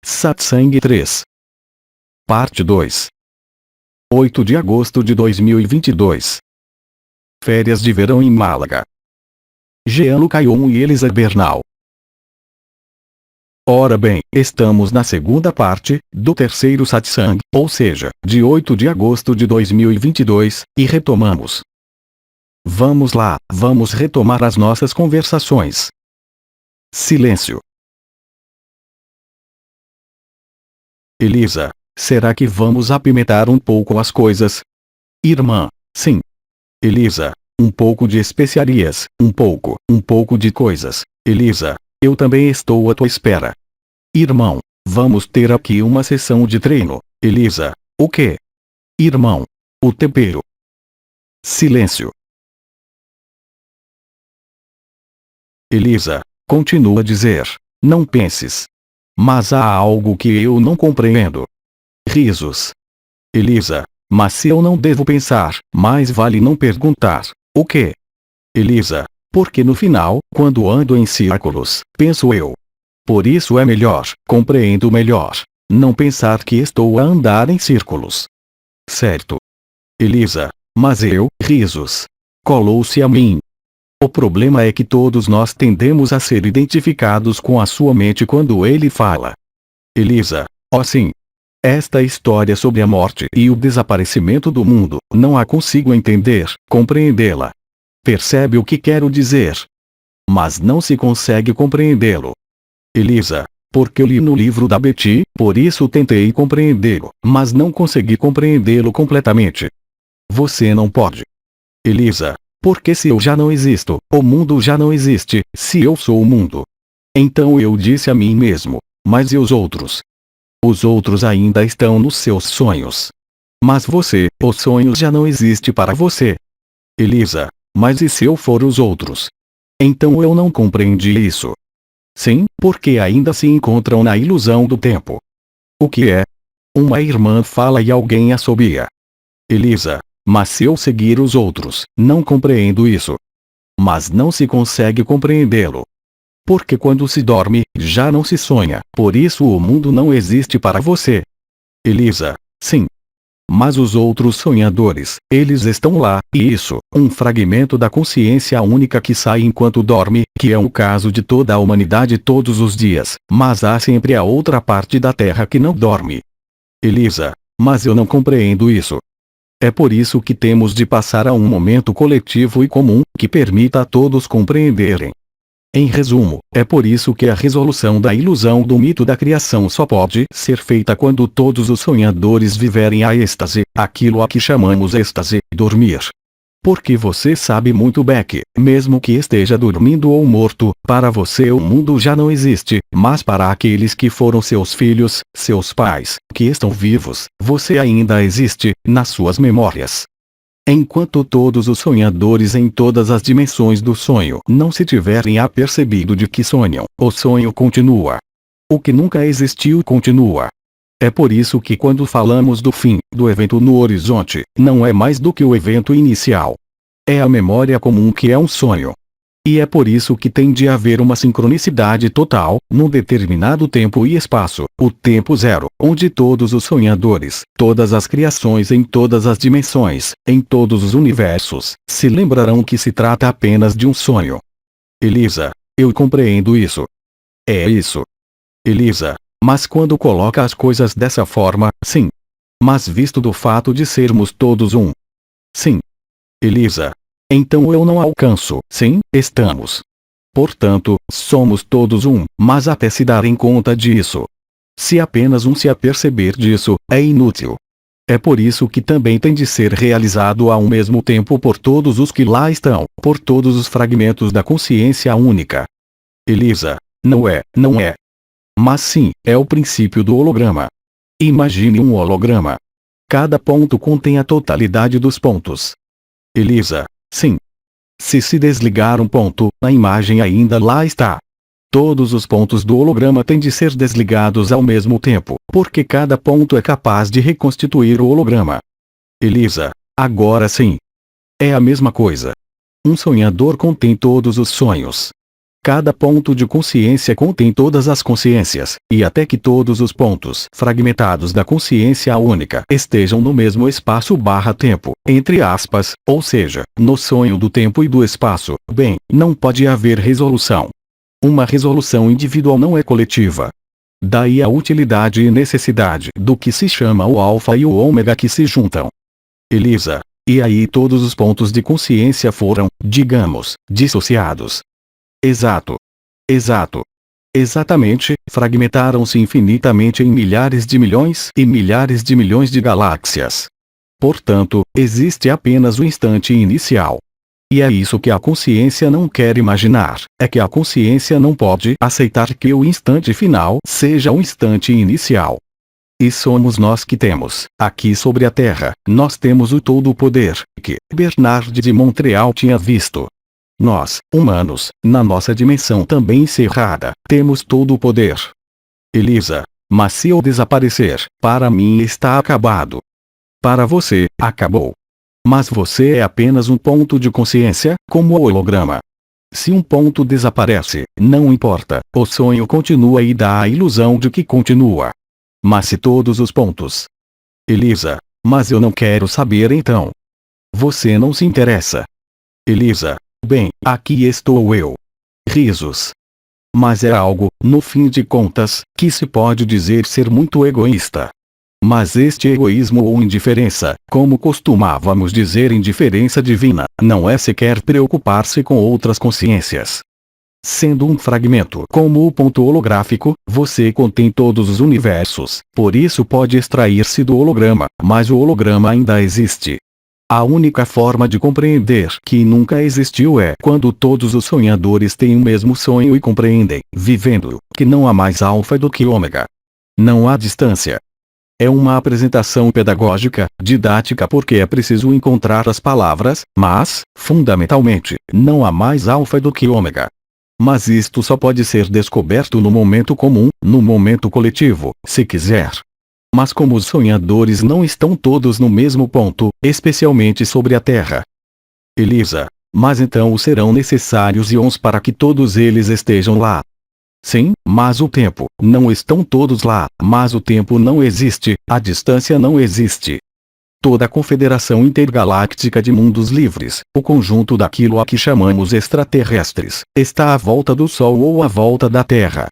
Satsang 3. Parte 2. 8 de agosto de 2022. Férias de verão em Málaga. Jean-Luc Ayon e Elisa Bernal. Ora bem, estamos na segunda parte, do terceiro satsang, ou seja, de 8 de agosto de 2022, e retomamos. Vamos lá, vamos retomar as nossas conversações. Silêncio. Elisa, será que vamos apimentar um pouco as coisas? Irmã, sim. Elisa, um pouco de especiarias, um pouco de coisas. Elisa, eu também estou à tua espera. Irmão, vamos ter aqui uma sessão de treino. Elisa, o quê? Irmão, o tempero. Silêncio. Elisa, continua a dizer, não penses. Mas há algo que eu não compreendo. Risos. Elisa, mas se eu não devo pensar, mais vale não perguntar. O quê? Elisa, porque no final, quando ando em círculos, penso eu. Por isso é melhor, compreendo melhor, não pensar que estou a andar em círculos. Certo. Elisa, mas eu, risos. Colou-se a mim. O problema é que todos nós tendemos a ser identificados com a sua mente quando ele fala. Elisa, oh sim. Esta história sobre a morte e o desaparecimento do mundo, não a consigo entender, compreendê-la. Percebe o que quero dizer? Mas não se consegue compreendê-lo. Elisa, porque eu li no livro da Betty, por isso tentei compreendê-lo, mas não consegui compreendê-lo completamente. Você não pode. Elisa, porque se eu já não existo, o mundo já não existe, se eu sou o mundo. Então eu disse a mim mesmo, mas e os outros? Os outros ainda estão nos seus sonhos. Mas você, os sonhos já não existe para você. Elisa, mas e se eu for os outros? Então eu não compreendi isso. Sim, porque ainda se encontram na ilusão do tempo. O que é? Uma irmã fala e alguém assobia. Elisa, mas se eu seguir os outros, não compreendo isso. Mas não se consegue compreendê-lo. Porque quando se dorme, já não se sonha, por isso o mundo não existe para você. Elisa, sim. Mas os outros sonhadores, eles estão lá, e isso, um fragmento da consciência única que sai enquanto dorme, que é o caso de toda a humanidade todos os dias, mas há sempre a outra parte da Terra que não dorme. Elisa, mas eu não compreendo isso. É por isso que temos de passar a um momento coletivo e comum, que permita a todos compreenderem. Em resumo, é por isso que a resolução da ilusão do mito da criação só pode ser feita quando todos os sonhadores viverem a êxtase, aquilo a que chamamos êxtase, dormir. Porque você sabe muito bem que, mesmo que esteja dormindo ou morto, para você o mundo já não existe, mas para aqueles que foram seus filhos, seus pais, que estão vivos, você ainda existe, nas suas memórias. Enquanto todos os sonhadores em todas as dimensões do sonho não se tiverem apercebido de que sonham, o sonho continua. O que nunca existiu continua. É por isso que quando falamos do fim, do evento no horizonte, não é mais do que o evento inicial. É a memória comum que é um sonho. E é por isso que tem de haver uma sincronicidade total, num determinado tempo e espaço, o tempo zero, onde todos os sonhadores, todas as criações em todas as dimensões, em todos os universos, se lembrarão que se trata apenas de um sonho. Elisa, eu compreendo isso. É isso. Elisa, mas quando coloca as coisas dessa forma, sim. Mas visto do fato de sermos todos um. Sim. Elisa. Então eu não alcanço, sim, estamos. Portanto, somos todos um, mas até se darem conta disso. Se apenas um se aperceber disso, é inútil. É por isso que também tem de ser realizado ao mesmo tempo por todos os que lá estão, por todos os fragmentos da consciência única. Elisa, não é. Mas sim, é o princípio do holograma. Imagine um holograma. Cada ponto contém a totalidade dos pontos. Elisa, sim. Se desligar um ponto, a imagem ainda lá está. Todos os pontos do holograma têm de ser desligados ao mesmo tempo, porque cada ponto é capaz de reconstituir o holograma. Elisa, agora sim. É a mesma coisa. Um sonhador contém todos os sonhos. Cada ponto de consciência contém todas as consciências, e até que todos os pontos fragmentados da consciência única estejam no mesmo espaço/tempo, entre aspas, ou seja, no sonho do tempo e do espaço, bem, não pode haver resolução. Uma resolução individual não é coletiva. Daí a utilidade e necessidade do que se chama o alfa e o ômega que se juntam. Elisa. E aí todos os pontos de consciência foram, digamos, dissociados. Exato. Exato. Exatamente, fragmentaram-se infinitamente em milhares de milhões e milhares de milhões de galáxias. Portanto, existe apenas o instante inicial. E é isso que a consciência não quer imaginar, é que a consciência não pode aceitar que o instante final seja o instante inicial. E somos nós que temos, aqui sobre a Terra, nós temos o todo o poder, que Bernard de Montreal tinha visto. Nós, humanos, na nossa dimensão também encerrada, temos todo o poder. Elisa. Mas se eu desaparecer, para mim está acabado. Para você, acabou. Mas você é apenas um ponto de consciência, como o holograma. Se um ponto desaparece, não importa, o sonho continua e dá a ilusão de que continua. Mas se todos os pontos... Elisa. Mas eu não quero saber então. Você não se interessa. Elisa. Bem, aqui estou eu. Risos. Mas é algo, no fim de contas, que se pode dizer ser muito egoísta. Mas este egoísmo ou indiferença, como costumávamos dizer indiferença divina, não é sequer preocupar-se com outras consciências. Sendo um fragmento como o ponto holográfico, você contém todos os universos, por isso pode extrair-se do holograma, mas o holograma ainda existe. A única forma de compreender que nunca existiu é quando todos os sonhadores têm o mesmo sonho e compreendem, vivendo, que não há mais alfa do que ômega. Não há distância. É uma apresentação pedagógica, didática porque é preciso encontrar as palavras, mas, fundamentalmente, não há mais alfa do que ômega. Mas isto só pode ser descoberto no momento comum, no momento coletivo, se quiser. Mas como os sonhadores não estão todos no mesmo ponto, especialmente sobre a Terra. Elisa. Mas então serão necessários íons para que todos eles estejam lá. Sim, mas o tempo, não estão todos lá, mas o tempo não existe, a distância não existe. Toda a confederação intergaláctica de mundos livres, o conjunto daquilo a que chamamos extraterrestres, está à volta do Sol ou à volta da Terra.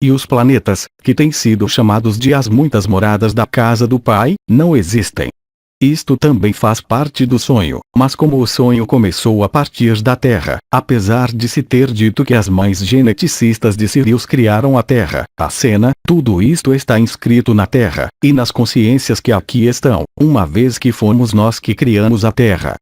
E os planetas, que têm sido chamados de as muitas moradas da casa do Pai, não existem. Isto também faz parte do sonho, mas como o sonho começou a partir da Terra, apesar de se ter dito que as mães geneticistas de Sirius criaram a Terra, a cena, tudo isto está inscrito na Terra, e nas consciências que aqui estão, uma vez que fomos nós que criamos a Terra.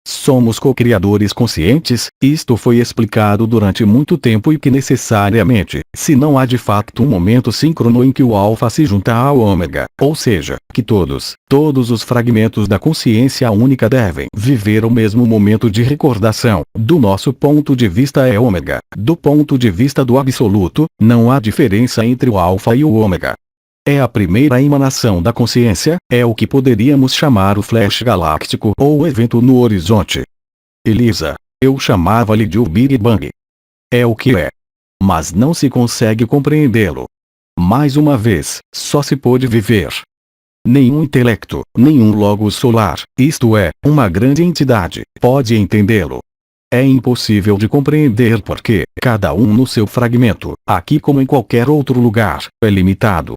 Somos co-criadores conscientes, isto foi explicado durante muito tempo e que necessariamente, se não há de fato um momento síncrono em que o alfa se junta ao ômega, ou seja, que todos os fragmentos da consciência única devem viver o mesmo momento de recordação, do nosso ponto de vista é ômega, do ponto de vista do absoluto, não há diferença entre o alfa e o ômega. É a primeira emanação da consciência, é o que poderíamos chamar o flash galáctico ou o evento no horizonte. Elisa. Eu chamava-lhe de o Big Bang. É o que é. Mas não se consegue compreendê-lo. Mais uma vez, só se pôde viver. Nenhum intelecto, nenhum logos solar, isto é, uma grande entidade, pode entendê-lo. É impossível de compreender porque, cada um no seu fragmento, aqui como em qualquer outro lugar, é limitado.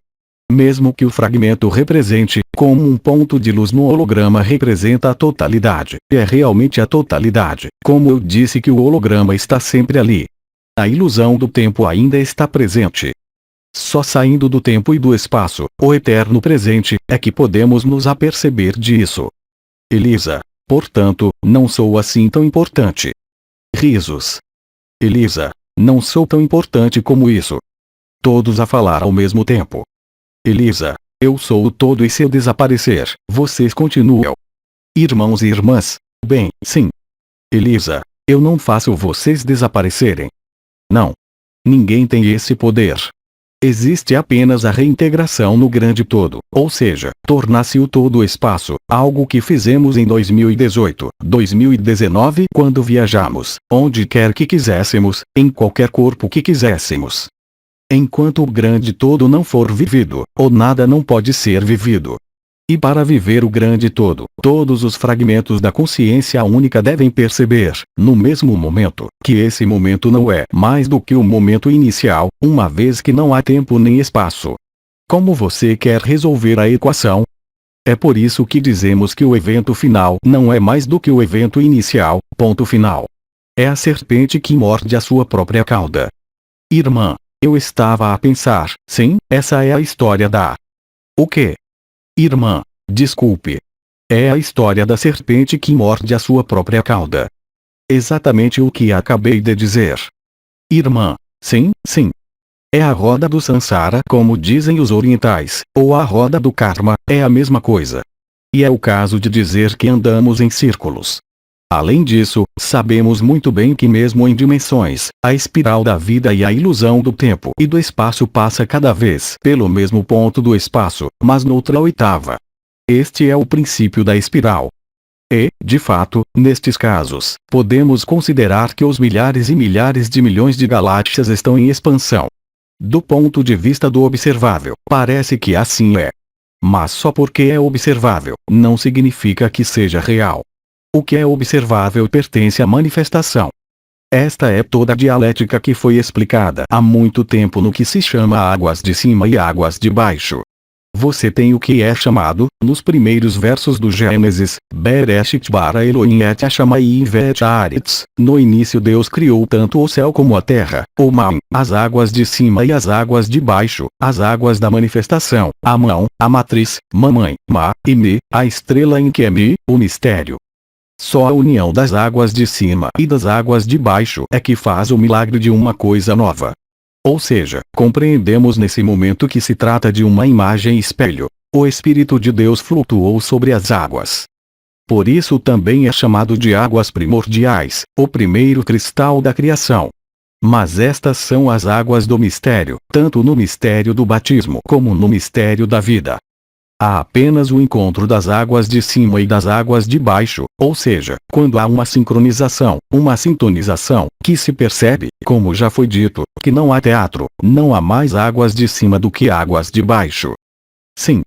Mesmo que o fragmento represente, como um ponto de luz no holograma representa a totalidade, é realmente a totalidade, como eu disse que o holograma está sempre ali. A ilusão do tempo ainda está presente. Só saindo do tempo e do espaço, o eterno presente, é que podemos nos aperceber disso. Elisa. Portanto, não sou assim tão importante. Risos. Elisa. Não sou tão importante como isso. Todos a falar ao mesmo tempo. Elisa. Eu sou o todo e se eu desaparecer, vocês continuam. Irmãos e irmãs. Bem, sim. Elisa. Eu não faço vocês desaparecerem. Não. Ninguém tem esse poder. Existe apenas a reintegração no grande todo, ou seja, tornar-se o todo espaço, algo que fizemos em 2018, 2019 quando viajamos, onde quer que quiséssemos, em qualquer corpo que quiséssemos. Enquanto o grande todo não for vivido, o nada não pode ser vivido. E para viver o grande todo, todos os fragmentos da consciência única devem perceber, no mesmo momento, que esse momento não é mais do que o momento inicial, uma vez que não há tempo nem espaço. Como você quer resolver a equação? É por isso que dizemos que o evento final não é mais do que o evento inicial, ponto final. É a serpente que morde a sua própria cauda. Irmã, eu estava a pensar, sim, essa é a história da... O quê? Irmã, desculpe. É a história da serpente que morde a sua própria cauda. Exatamente o que acabei de dizer. Irmã, sim, sim. É a roda do Sansara, como dizem os orientais, ou a roda do karma, é a mesma coisa. E é o caso de dizer que andamos em círculos. Além disso, sabemos muito bem que mesmo em dimensões, a espiral da vida e a ilusão do tempo e do espaço passa cada vez pelo mesmo ponto do espaço, mas noutra oitava. Este é o princípio da espiral. E, de fato, nestes casos, podemos considerar que os milhares e milhares de milhões de galáxias estão em expansão. Do ponto de vista do observável, parece que assim é. Mas só porque é observável, não significa que seja real. O que é observável pertence à manifestação. Esta é toda a dialética que foi explicada há muito tempo no que se chama águas de cima e águas de baixo. Você tem o que é chamado, nos primeiros versos do Gênesis, Bereshit bara Elohim et Hashamayim vet haaretz. No início Deus criou tanto o céu como a terra, o mar, as águas de cima e as águas de baixo, as águas da manifestação, a mão, a matriz, mamãe, ma, e me, a estrela em que é me, o mistério. Só a união das águas de cima e das águas de baixo é que faz o milagre de uma coisa nova. Ou seja, compreendemos nesse momento que se trata de uma imagem espelho. O Espírito de Deus flutuou sobre as águas. Por isso também é chamado de águas primordiais, o primeiro cristal da criação. Mas estas são as águas do mistério, tanto no mistério do batismo como no mistério da vida. Há apenas o encontro das águas de cima e das águas de baixo, ou seja, quando há uma sincronização, uma sintonização, que se percebe, como já foi dito, que não há teatro, não há mais águas de cima do que águas de baixo. Sim.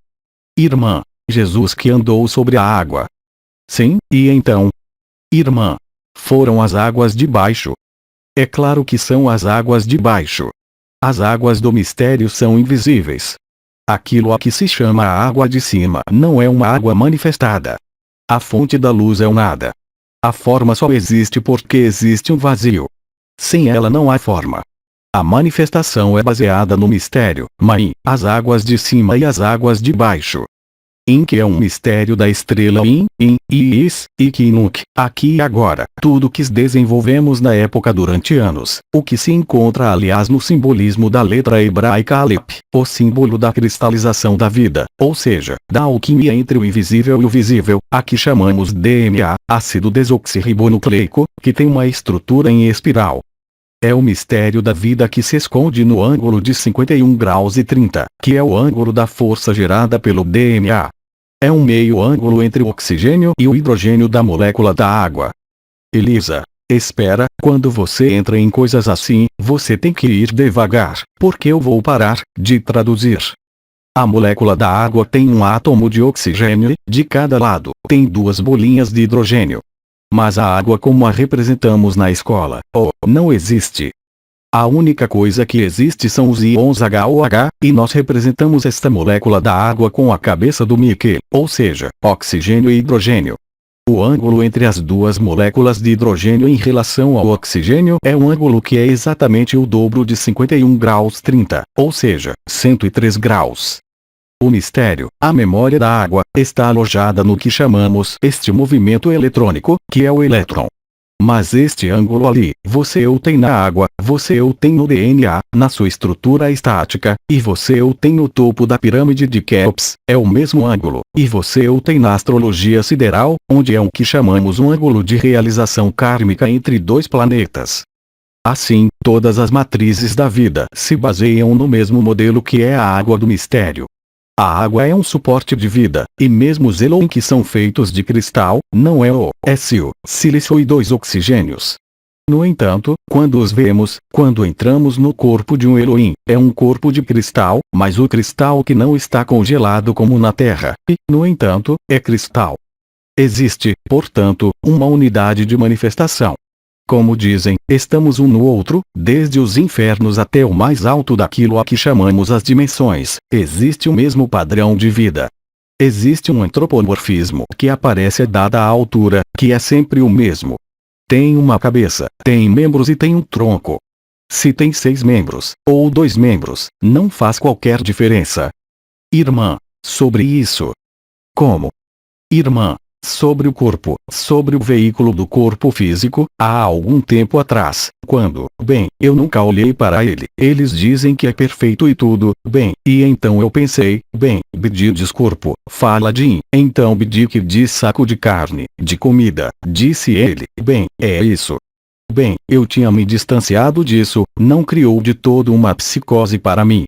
Irmã, Jesus que andou sobre a água. Sim, e então? Irmã, foram as águas de baixo. É claro que são as águas de baixo. As águas do mistério são invisíveis. Aquilo a que se chama a água de cima não é uma água manifestada. A fonte da luz é o nada. A forma só existe porque existe um vazio. Sem ela não há forma. A manifestação é baseada no mistério, Mãe, as águas de cima e as águas de baixo. In que é um mistério da estrela Is, e que Nunc, aqui e agora, tudo que desenvolvemos na época durante anos, o que se encontra aliás no simbolismo da letra hebraica Aleph, o símbolo da cristalização da vida, ou seja, da alquimia entre o invisível e o visível, a que chamamos DNA, ácido desoxirribonucleico, que tem uma estrutura em espiral. É o mistério da vida que se esconde no ângulo de 51 graus e 30, que é o ângulo da força gerada pelo DNA. É um meio ângulo entre o oxigênio e o hidrogênio da molécula da água. Elisa, espera, quando você entra em coisas assim, você tem que ir devagar, porque eu vou parar de traduzir. A molécula da água tem um átomo de oxigênio, de cada lado, tem duas bolinhas de hidrogênio. Mas a água como a representamos na escola, não existe. A única coisa que existe são os íons HOH, e nós representamos esta molécula da água com a cabeça do Mickey, ou seja, oxigênio e hidrogênio. O ângulo entre as duas moléculas de hidrogênio em relação ao oxigênio é um ângulo que é exatamente o dobro de 51 graus 30, ou seja, 103 graus. O mistério, a memória da água, está alojada no que chamamos este movimento eletrônico, que é o elétron. Mas este ângulo ali, você o tem na água, você o tem no DNA, na sua estrutura estática, e você o tem no topo da pirâmide de Keops, é o mesmo ângulo, e você o tem na astrologia sideral, onde é o que chamamos um ângulo de realização kármica entre dois planetas. Assim, todas as matrizes da vida se baseiam no mesmo modelo que é a água do mistério. A água é um suporte de vida, e mesmo os Elohim que são feitos de cristal, não é o SO, silício e 2 oxigênios. No entanto, quando os vemos, quando entramos no corpo de um Elohim, é um corpo de cristal, mas o cristal que não está congelado como na Terra, e, no entanto, é cristal. Existe, portanto, uma unidade de manifestação. Como dizem, estamos um no outro, desde os infernos até o mais alto daquilo a que chamamos as dimensões, existe o mesmo padrão de vida. Existe um antropomorfismo que aparece dada a altura, que é sempre o mesmo. Tem uma cabeça, tem membros e tem um tronco. Se tem 6 membros, ou 2 membros, não faz qualquer diferença. Irmã, sobre isso. Como? Irmã, sobre o corpo, sobre o veículo do corpo físico, há algum tempo atrás, quando, bem, eu nunca olhei para ele, eles dizem que é perfeito e tudo, bem, e então eu pensei, bem, Bidi diz corpo, fala de então Bidi que diz saco de carne, de comida, disse ele, bem, é isso. Bem, eu tinha me distanciado disso, não criou de todo uma psicose para mim.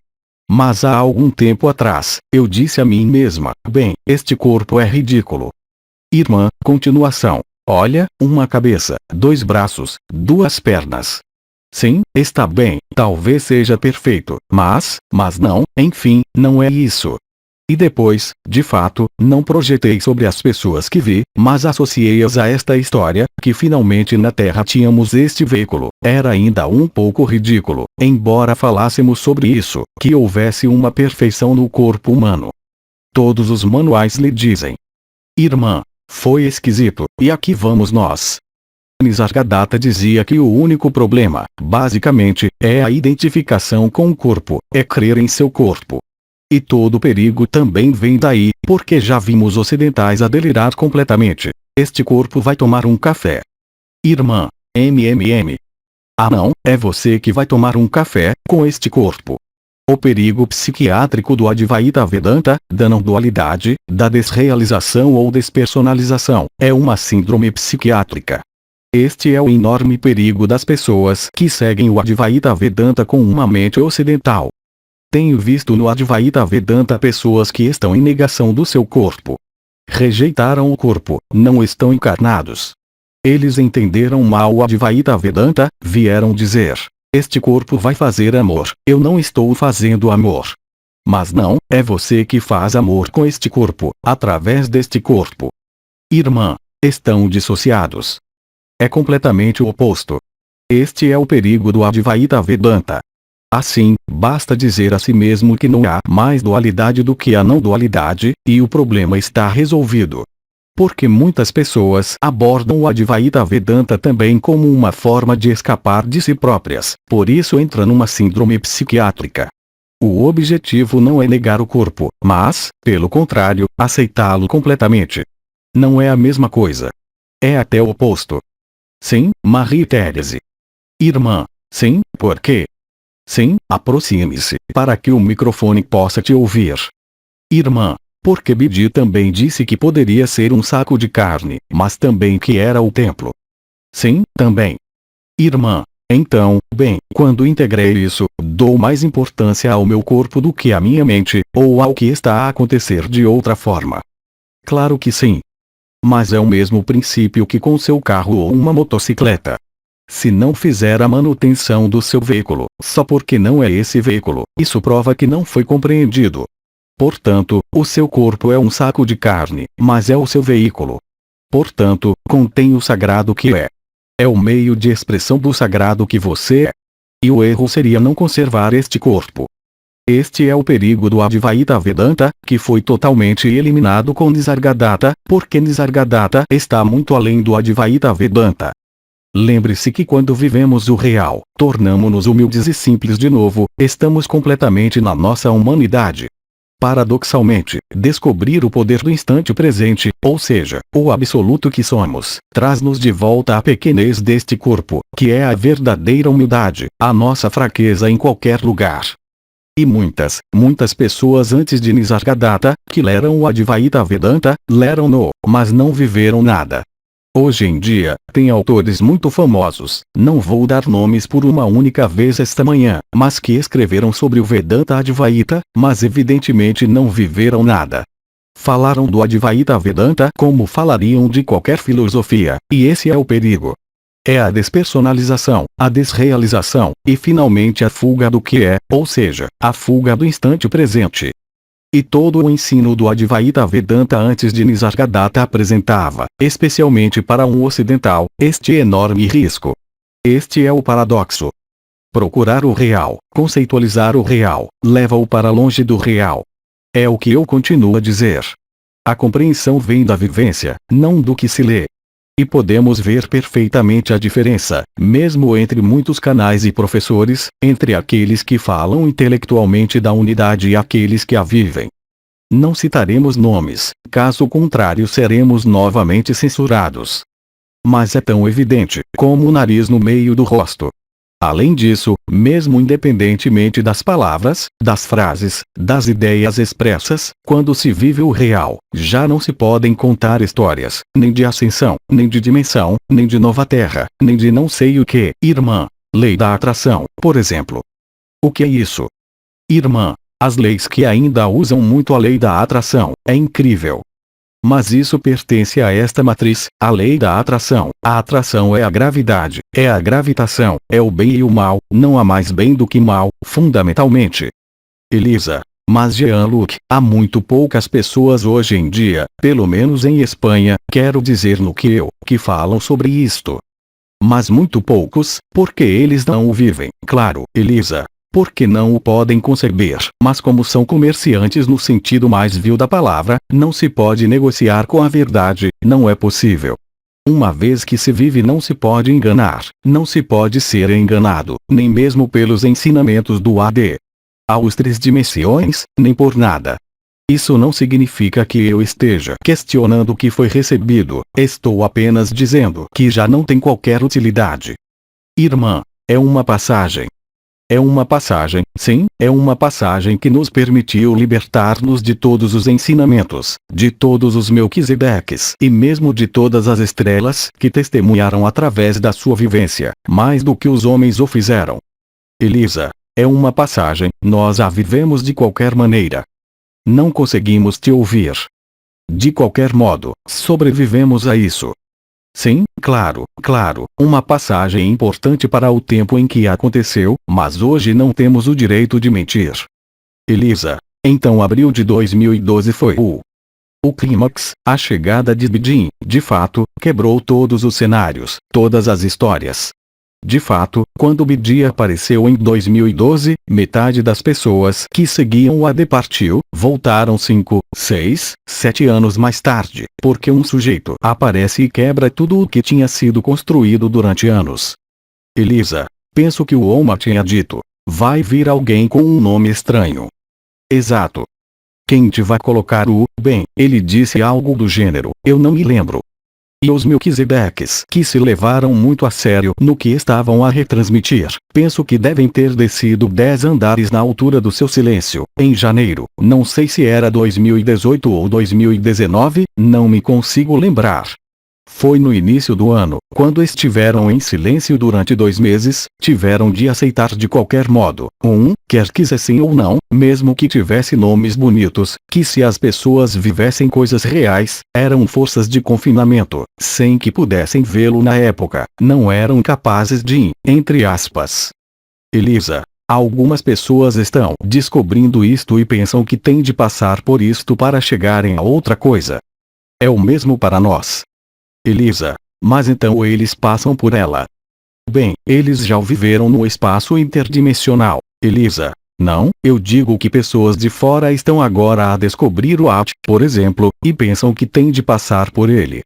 Mas há algum tempo atrás, eu disse a mim mesma, bem, este corpo é ridículo. Irmã, continuação. Olha, uma cabeça, 2 braços, 2 pernas. Sim, está bem, talvez seja perfeito, mas não, enfim, não é isso. E depois, de fato, não projetei sobre as pessoas que vi, mas associei-as a esta história, que finalmente na Terra tínhamos este veículo. Era ainda um pouco ridículo, embora falássemos sobre isso, que houvesse uma perfeição no corpo humano. Todos os manuais lhe dizem. Irmã, foi esquisito, e aqui vamos nós. Nisargadatta dizia que o único problema, basicamente, é a identificação com o corpo, é crer em seu corpo. E todo o perigo também vem daí, porque já vimos ocidentais a delirar completamente. Este corpo vai tomar um café. Irmã, MMM. Ah não, é você que vai tomar um café, com este corpo. O perigo psiquiátrico do Advaita Vedanta, da não-dualidade, da desrealização ou despersonalização, é uma síndrome psiquiátrica. Este é o enorme perigo das pessoas que seguem o Advaita Vedanta com uma mente ocidental. Tenho visto no Advaita Vedanta pessoas que estão em negação do seu corpo. Rejeitaram o corpo, não estão encarnados. Eles entenderam mal o Advaita Vedanta, vieram dizer: este corpo vai fazer amor, eu não estou fazendo amor. Mas não, é você que faz amor com este corpo, através deste corpo. Irmã, estão dissociados. É completamente o oposto. Este é o perigo do Advaita Vedanta. Assim, basta dizer a si mesmo que não há mais dualidade do que a não dualidade, e o problema está resolvido. Porque muitas pessoas abordam o Advaita Vedanta também como uma forma de escapar de si próprias, por isso entra numa síndrome psiquiátrica. O objetivo não é negar o corpo, mas, pelo contrário, aceitá-lo completamente. Não é a mesma coisa. É até o oposto. Sim, Marie-Thérèse. Irmã, sim, por quê? Sim, aproxime-se, para que o microfone possa te ouvir. Irmã, porque Bidi também disse que poderia ser um saco de carne, mas também que era o templo. Sim, também. Irmã, então, bem, quando integrei isso, dou mais importância ao meu corpo do que à minha mente, ou ao que está a acontecer de outra forma. Claro que sim. Mas é o mesmo princípio que com seu carro ou uma motocicleta. Se não fizer a manutenção do seu veículo, só porque não é esse veículo, isso prova que não foi compreendido. Portanto, o seu corpo é um saco de carne, mas é o seu veículo. Portanto, contém o sagrado que é. É o meio de expressão do sagrado que você é. E o erro seria não conservar este corpo. Este é o perigo do Advaita Vedanta, que foi totalmente eliminado com Nisargadatta, porque Nisargadatta está muito além do Advaita Vedanta. Lembre-se que quando vivemos o real, tornamo-nos humildes e simples de novo, estamos completamente na nossa humanidade. Paradoxalmente, descobrir o poder do instante presente, ou seja, o absoluto que somos, traz-nos de volta à pequenez deste corpo, que é a verdadeira humildade, a nossa fraqueza em qualquer lugar. E muitas pessoas antes de Nisargadatta, que leram o Advaita Vedanta, leram-no, mas não viveram nada. Hoje em dia, tem autores muito famosos, não vou dar nomes por uma única vez esta manhã, mas que escreveram sobre o Vedanta Advaita, mas evidentemente não viveram nada. Falaram do Advaita Vedanta como falariam de qualquer filosofia, e esse é o perigo. É a despersonalização, a desrealização, e finalmente a fuga do que é, ou seja, a fuga do instante presente. E todo o ensino do Advaita Vedanta antes de Nisargadatta apresentava, especialmente para um ocidental, este enorme risco. Este é o paradoxo. Procurar o real, conceitualizar o real, leva-o para longe do real. É o que eu continuo a dizer. A compreensão vem da vivência, não do que se lê. E podemos ver perfeitamente a diferença, mesmo entre muitos canais e professores, entre aqueles que falam intelectualmente da unidade e aqueles que a vivem. Não citaremos nomes, caso contrário seremos novamente censurados. Mas é tão evidente, como o nariz no meio do rosto. Além disso, mesmo independentemente das palavras, das frases, das ideias expressas, quando se vive o real, já não se podem contar histórias, nem de ascensão, nem de dimensão, nem de nova terra, nem de não sei o que, irmã. Lei da atração, por exemplo. O que é isso? Irmã, as leis que ainda usam muito a lei da atração, é incrível. Mas isso pertence a esta matriz, a lei da atração. A atração é a gravidade, é a gravitação, é o bem e o mal, não há mais bem do que mal, fundamentalmente. Elisa, mas Jean-Luc, há muito poucas pessoas hoje em dia, pelo menos em Espanha, quero dizer no que falam sobre isto. Mas muito poucos, porque eles não o vivem, claro, Elisa. Porque não o podem conceber, mas como são comerciantes no sentido mais vil da palavra, não se pode negociar com a verdade, não é possível. Uma vez que se vive não se pode enganar, não se pode ser enganado, nem mesmo pelos ensinamentos do AD. Aos três dimensões, nem por nada. Isso não significa que eu esteja questionando o que foi recebido, estou apenas dizendo que já não tem qualquer utilidade. Irmã, é uma passagem. É uma passagem, sim, é uma passagem que nos permitiu libertar-nos de todos os ensinamentos, de todos os Melquisedeques e mesmo de todas as estrelas que testemunharam através da sua vivência, mais do que os homens o fizeram. Elisa, é uma passagem, nós a vivemos de qualquer maneira. Não conseguimos te ouvir. De qualquer modo, sobrevivemos a isso. Sim, claro, uma passagem importante para o tempo em que aconteceu, mas hoje não temos o direito de mentir. Elisa, então abril de 2012 foi o clímax, a chegada de Bidin, de fato, quebrou todos os cenários, todas as histórias. De fato, quando Bidin apareceu em 2012, metade das pessoas que seguiam o AD partiu, voltaram 5, 6, 7 anos mais tarde, porque um sujeito aparece e quebra tudo o que tinha sido construído durante anos. Elisa, penso que o Oma tinha dito, vai vir alguém com um nome estranho. Exato. Quem te vai colocar bem, ele disse algo do gênero, eu não me lembro. E os Melquisedeques que se levaram muito a sério no que estavam a retransmitir, penso que devem ter descido 10 andares na altura do seu silêncio, em janeiro, não sei se era 2018 ou 2019, não me consigo lembrar. Foi no início do ano, quando estiveram em silêncio durante 2 meses, tiveram de aceitar de qualquer modo, quer quisessem ou não, mesmo que tivesse nomes bonitos, que se as pessoas vivessem coisas reais, eram forças de confinamento, sem que pudessem vê-lo na época, não eram capazes de, entre aspas. Elisa, algumas pessoas estão descobrindo isto e pensam que têm de passar por isto para chegarem a outra coisa. É o mesmo para nós. Elisa, mas então eles passam por ela. Bem, eles já o viveram no espaço interdimensional. Elisa, não, eu digo que pessoas de fora estão agora a descobrir o AT, por exemplo, e pensam que têm de passar por ele.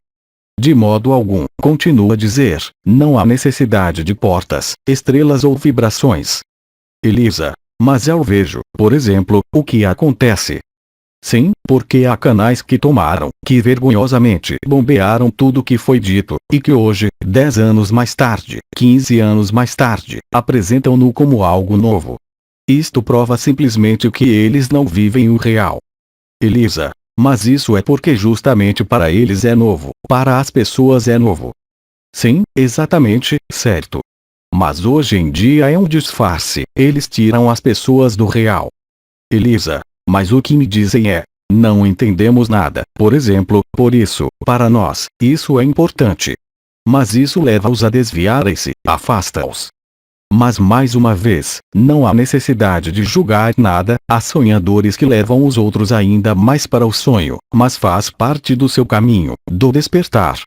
De modo algum, continua a dizer, não há necessidade de portas, estrelas ou vibrações. Elisa, mas eu vejo, por exemplo, o que acontece. Sim, porque há canais que tomaram, que vergonhosamente bombearam tudo que foi dito, e que hoje, 10 anos mais tarde, 15 anos mais tarde, apresentam-no como algo novo. Isto prova simplesmente que eles não vivem o real. Elisa, Mas isso é porque justamente para eles é novo, para as pessoas é novo. Sim, exatamente, certo. Mas hoje em dia é um disfarce, eles tiram as pessoas do real. Elisa, mas o que me dizem é, não entendemos nada, por exemplo, por isso, para nós, isso é importante. Mas isso leva-os a desviarem-se, afasta-os. Mas mais uma vez, não há necessidade de julgar nada, há sonhadores que levam os outros ainda mais para o sonho, mas faz parte do seu caminho, do despertar.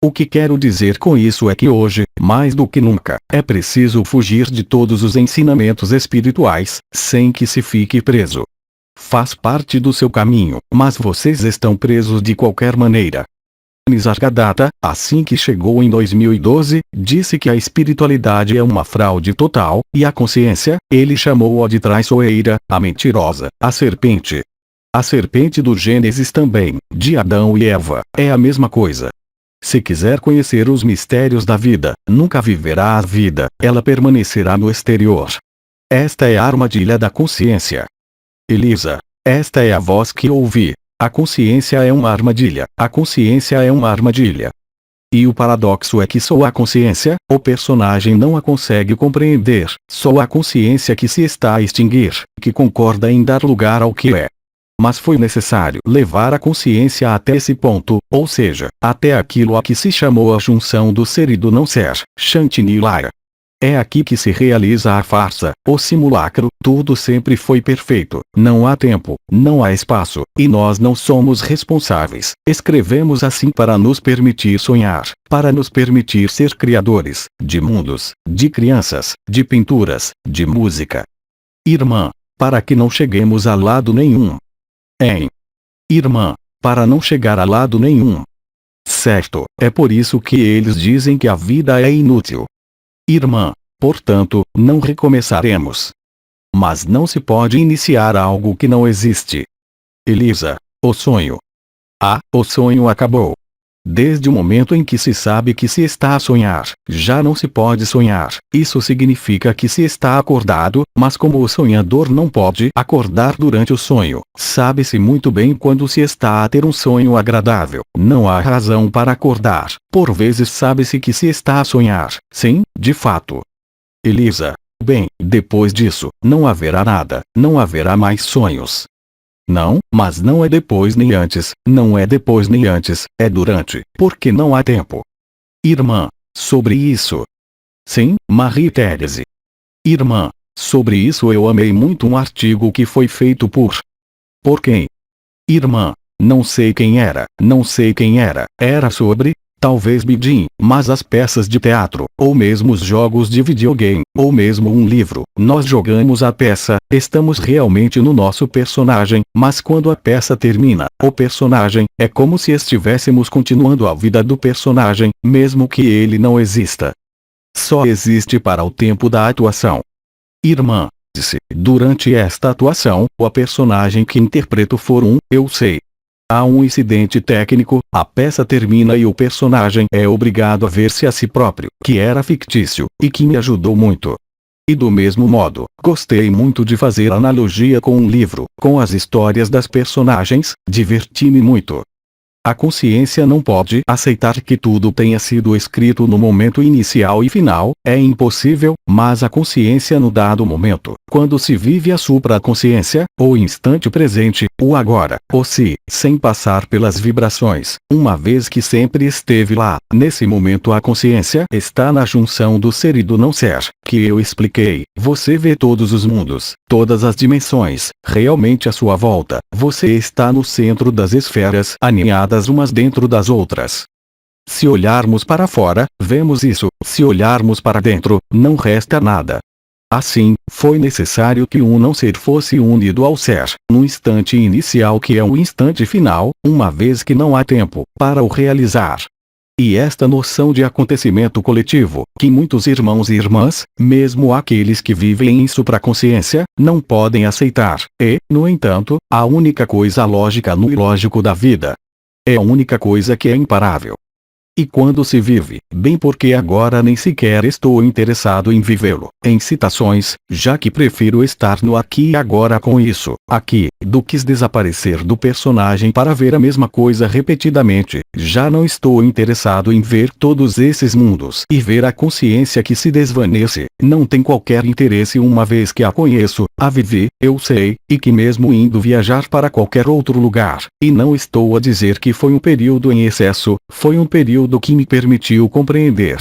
O que quero dizer com isso é que hoje, mais do que nunca, é preciso fugir de todos os ensinamentos espirituais, sem que se fique preso. Faz parte do seu caminho, mas vocês estão presos de qualquer maneira. Nisargadatta, assim que chegou em 2012, disse que a espiritualidade é uma fraude total, e a consciência, ele chamou-a de traiçoeira, a mentirosa, a serpente. A serpente do Gênesis também, de Adão e Eva, é a mesma coisa. Se quiser conhecer os mistérios da vida, nunca viverá a vida, ela permanecerá no exterior. Esta é a armadilha da consciência. Elisa, esta é a voz que ouvi. A consciência é uma armadilha, a consciência é uma armadilha. E o paradoxo é que só a consciência, o personagem não a consegue compreender, só a consciência que se está a extinguir, que concorda em dar lugar ao que é. Mas foi necessário levar a consciência até esse ponto, ou seja, até aquilo a que se chamou a junção do ser e do não ser, Shanti-Nilaya. É aqui que se realiza a farsa, o simulacro, tudo sempre foi perfeito, não há tempo, não há espaço, e nós não somos responsáveis. Escrevemos assim para nos permitir sonhar, para nos permitir ser criadores, de mundos, de crianças, de pinturas, de música. Irmã, para que não cheguemos a lado nenhum. Irmã, para não chegar a lado nenhum. Certo, é por isso que eles dizem que a vida é inútil. Irmã, portanto, não recomeçaremos. Mas não se pode iniciar algo que não existe. Elisa, o sonho. O sonho acabou. Desde o momento em que se sabe que se está a sonhar, já não se pode sonhar. Isso significa que se está acordado, mas como o sonhador não pode acordar durante o sonho, sabe-se muito bem quando se está a ter um sonho agradável. Não há razão para acordar. Por vezes sabe-se que se está a sonhar. Sim, de fato. Elisa, bem, depois disso, não haverá nada, não haverá mais sonhos. Não, mas não é depois nem antes, não é depois nem antes, é durante, porque não há tempo. Irmã, sobre isso. Sim, Marie-Thérèse. Irmã, sobre isso eu amei muito um artigo que foi feito Por quem? Irmã, não sei quem era, era sobre, talvez Bidin, mas as peças de teatro, ou mesmo os jogos de videogame, ou mesmo um livro, nós jogamos a peça, estamos realmente no nosso personagem, mas quando a peça termina, o personagem, é como se estivéssemos continuando a vida do personagem, mesmo que ele não exista. Só existe para o tempo da atuação. Irmã, disse, durante esta atuação, o personagem que interpreto for eu sei. Há um incidente técnico, a peça termina e o personagem é obrigado a ver-se a si próprio, que era fictício, e que me ajudou muito. E do mesmo modo, gostei muito de fazer analogia com um livro, com as histórias das personagens, diverti-me muito. A consciência não pode aceitar que tudo tenha sido escrito no momento inicial e final, é impossível, mas a consciência no dado momento, quando se vive a supraconsciência, o instante presente, o agora, o si, sem passar pelas vibrações, uma vez que sempre esteve lá, nesse momento a consciência está na junção do ser e do não ser, que eu expliquei, você vê todos os mundos, todas as dimensões, realmente à sua volta, você está no centro das esferas aninhadas umas dentro das outras. Se olharmos para fora, vemos isso, se olharmos para dentro, não resta nada. Assim, foi necessário que um não ser fosse unido ao ser, no instante inicial que é o instante final, uma vez que não há tempo, para o realizar. E esta noção de acontecimento coletivo, que muitos irmãos e irmãs, mesmo aqueles que vivem em supraconsciência, não podem aceitar, é, no entanto, a única coisa lógica no ilógico da vida. É a única coisa que é imparável. E quando se vive, bem porque agora nem sequer estou interessado em vivê-lo, em citações, já que prefiro estar no aqui e agora com isso, aqui, do que desaparecer do personagem para ver a mesma coisa repetidamente, já não estou interessado em ver todos esses mundos e ver a consciência que se desvanece, não tem qualquer interesse uma vez que a conheço, a vivi, eu sei, e que mesmo indo viajar para qualquer outro lugar, e não estou a dizer que foi um período em excesso, foi um período que me permitiu compreender.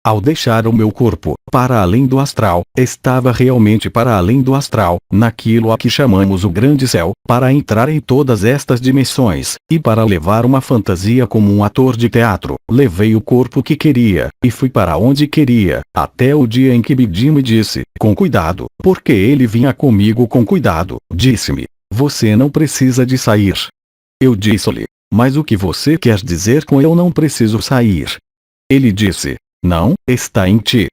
Ao deixar o meu corpo, para além do astral, estava realmente para além do astral, naquilo a que chamamos o grande céu, para entrar em todas estas dimensões, e para levar uma fantasia como um ator de teatro, levei o corpo que queria, e fui para onde queria, até o dia em que Bidi me disse, com cuidado, porque ele vinha comigo com cuidado, disse-me, você não precisa de sair. Eu disse-lhe, mas o que você quer dizer com eu não preciso sair? Ele disse, não, está em ti.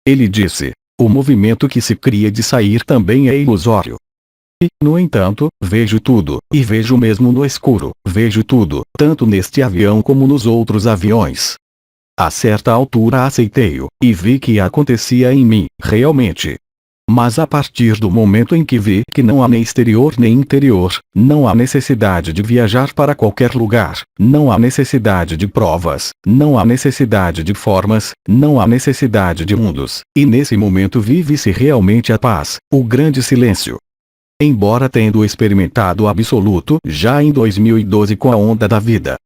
Ele disse, o movimento que se cria de sair também é ilusório. E, no entanto, vejo tudo, e vejo mesmo no escuro, vejo tudo, tanto neste avião como nos outros aviões. A certa altura aceitei-o, e vi que acontecia em mim, realmente. Mas a partir do momento em que vi que não há nem exterior nem interior, não há necessidade de viajar para qualquer lugar, não há necessidade de provas, não há necessidade de formas, não há necessidade de mundos, e nesse momento vive-se realmente a paz, o grande silêncio. Embora tendo experimentado o absoluto já em 2012 com a onda da vida.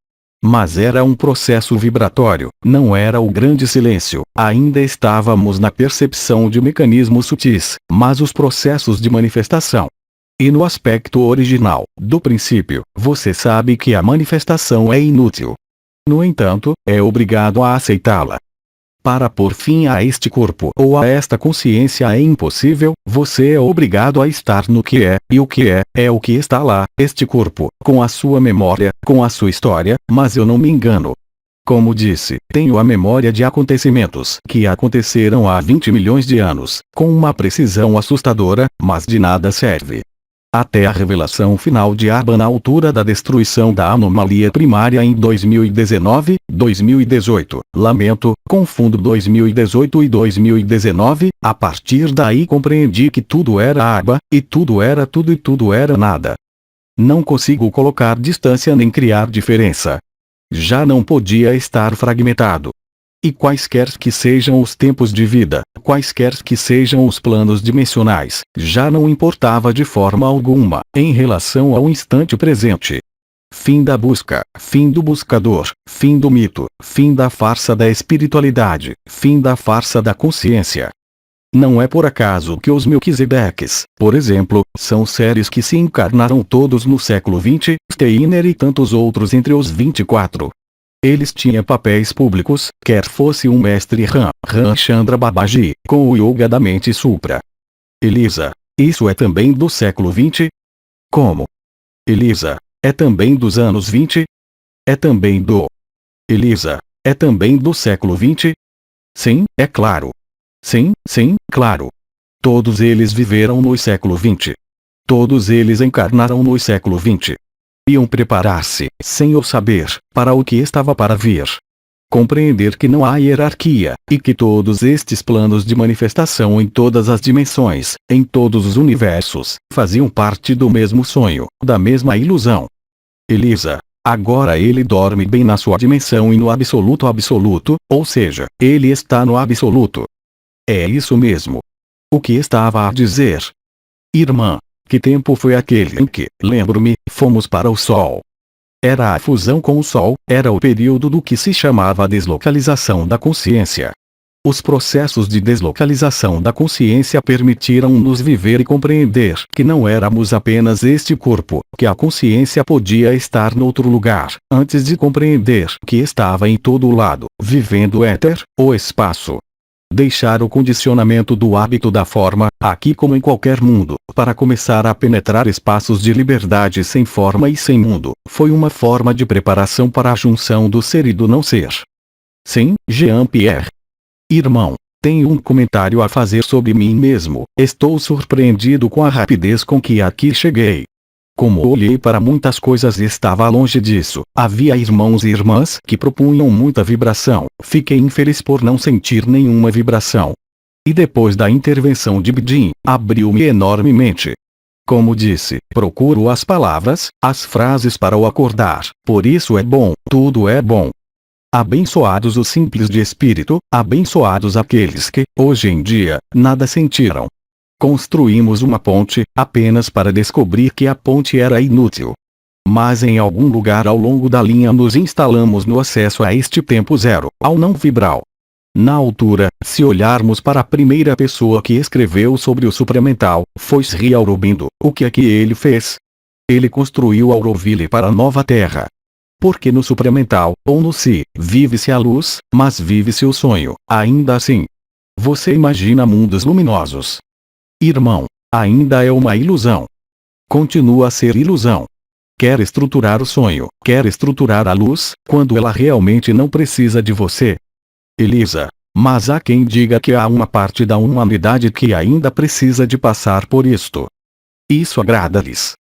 Mas era um processo vibratório, não era o grande silêncio, ainda estávamos na percepção de mecanismos sutis, mas os processos de manifestação. E no aspecto original, do princípio, você sabe que a manifestação é inútil. No entanto, é obrigado a aceitá-la. Para pôr fim a este corpo ou a esta consciência é impossível, você é obrigado a estar no que é, e o que é o que está lá, este corpo, com a sua memória, com a sua história, mas eu não me engano. Como disse, tenho a memória de acontecimentos que aconteceram há 20 milhões de anos, com uma precisão assustadora, mas de nada serve. Até a revelação final de Arba na altura da destruição da anomalia primária em 2019, 2018, lamento, confundo 2018 e 2019, a partir daí compreendi que tudo era Arba, e tudo era tudo e tudo era nada. Não consigo colocar distância nem criar diferença. Já não podia estar fragmentado. E quaisquer que sejam os tempos de vida, quaisquer que sejam os planos dimensionais, já não importava de forma alguma, em relação ao instante presente. Fim da busca, fim do buscador, fim do mito, fim da farsa da espiritualidade, fim da farsa da consciência. Não é por acaso que os Melquisedeques, por exemplo, são seres que se encarnaram todos no século XX, Steiner e tantos outros entre os 24. Eles tinham papéis públicos, quer fosse um mestre Chandra Babaji, com o Yoga da Mente Supra. Elisa, isso é também do século XX? Como? Elisa, é também dos anos 20? É também do... Elisa, é também do século XX? Sim, é claro. Sim, claro. Todos eles viveram no século XX. Todos eles encarnaram no século XX. Iam preparar-se, sem o saber, para o que estava para vir. Compreender que não há hierarquia, e que todos estes planos de manifestação em todas as dimensões, em todos os universos, faziam parte do mesmo sonho, da mesma ilusão. Elisa, agora ele dorme bem na sua dimensão e no absoluto absoluto, ou seja, ele está no absoluto. É isso mesmo. O que estava a dizer? Irmã. Que tempo foi aquele em que, lembro-me, fomos para o Sol? Era a fusão com o Sol, era o período do que se chamava a deslocalização da consciência. Os processos de deslocalização da consciência permitiram-nos viver e compreender que não éramos apenas este corpo, que a consciência podia estar noutro lugar, antes de compreender que estava em todo lado, vivendo o éter, o espaço. Deixar o condicionamento do hábito da forma, aqui como em qualquer mundo, para começar a penetrar espaços de liberdade sem forma e sem mundo, foi uma forma de preparação para a junção do ser e do não ser. Sim, Jean-Pierre. Irmão, tenho um comentário a fazer sobre mim mesmo, estou surpreendido com a rapidez com que aqui cheguei. Como olhei para muitas coisas e estava longe disso, havia irmãos e irmãs que propunham muita vibração. Fiquei infeliz por não sentir nenhuma vibração. E depois da intervenção de Bidin, abriu-me enormemente. Como disse, procuro as palavras, as frases para o acordar. Por isso é bom, tudo é bom. Abençoados os simples de espírito, abençoados aqueles que, hoje em dia, nada sentiram. Construímos uma ponte, apenas para descobrir que a ponte era inútil. Mas em algum lugar ao longo da linha nos instalamos no acesso a este tempo zero, ao não vibral. Na altura, se olharmos para a primeira pessoa que escreveu sobre o supramental, foi Sri Aurobindo. O que é que ele fez? Ele construiu Auroville para a nova Terra. Porque no supramental, ou no si, vive-se a luz, mas vive-se o sonho, ainda assim. Você imagina mundos luminosos. Irmão, ainda é uma ilusão. Continua a ser ilusão. Quer estruturar o sonho, quer estruturar a luz, quando ela realmente não precisa de você. Elisa, mas há quem diga que há uma parte da humanidade que ainda precisa de passar por isto. Isso agrada-lhes.